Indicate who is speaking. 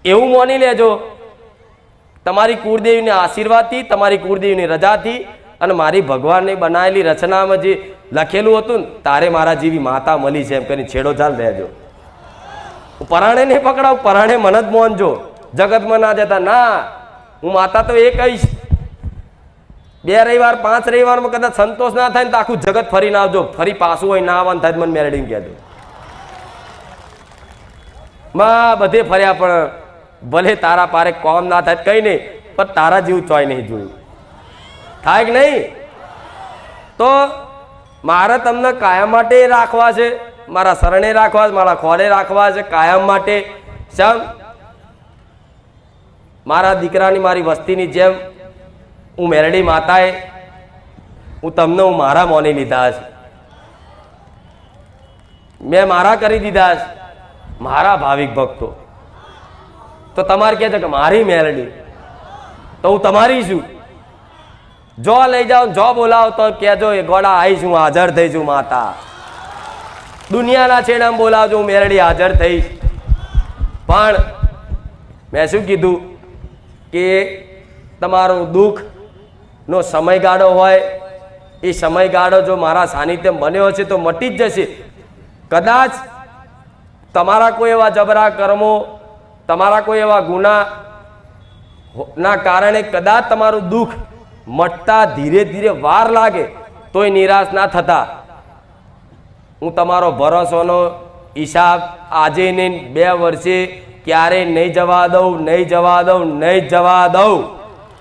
Speaker 1: એવું માની લેજો તમારી કુળદેવીના આશીર્વાદથી, તમારી કુળદેવીની રજાથી અને મારી ભગવાનની બનાવેલી રચનામાં જે લખેલું હતું ને તારે મારા જેવી માતા મળી છે એમ કરીને છેડો ચાલ રહેજો. પરાણે નહીં પકડાવ, પરાણે મન જ મોનજો, જગતમાં ના જતા. ના, હું માતા તો એ કહીશ. 2 રવિવાર 5 રવિવારમાં કદાચ સંતોષ ના થાય ને તો આખું જગત ફરીને આવજો. ફરી પાછું હોય ના આવવાનું થાય મને મેળવીને કહેજો. માં બધે ફર્યા પણ ભલે તારા પારે કોમ ના થાય કઈ નહીં, પણ તારા જેવું ચોય નહીં જોયું. થાય કે નહીં? તો મારે તમને કાયમ માટે રાખવા છે, મારા શરણે રાખવા છે, મારા ખોળે રાખવા છે કાયમ માટે. સમ મારા દીકરાની મારી વસ્તીની જેમ હું મેરડી માતાએ હું તમને હું મારા મોની લીધા છે, મેં મારા કરી દીધા છે, મારા ભાવિક ભક્તો. તો તમારે કહે છે કે મારી મેરડી, તો હું તમારી છું. જો લઈ જાઓ, જો બોલાવો તો કહેજો એ ગોડા આવીશ, હું હાજર થઈશું માતા. દુનિયાના છેડામાં બોલાવજો, હું મેરડી હાજર થઈશ. પણ મેં શું કીધું કે તમારું દુઃખનો સમયગાળો હોય, એ સમયગાળો જો મારા સાનિધ્ય બન્યો હશે તો મટી જ જશે. કદાચ તમારા કોઈ એવા જબરા કર્મો, તમારા કોઈ એવા ગુના ના કારણે કદાચ તમારું દુઃખ મટતા ધીરે ધીરે વાર લાગે તોય નિરાશ ના થતા. હું તમારો ભરોસાનો હિસાબ આજે ને 2 વર્ષે ક્યારેય નહીં જવા દઉં, નહીં જવા દઉં, નહીં જવા દઉં.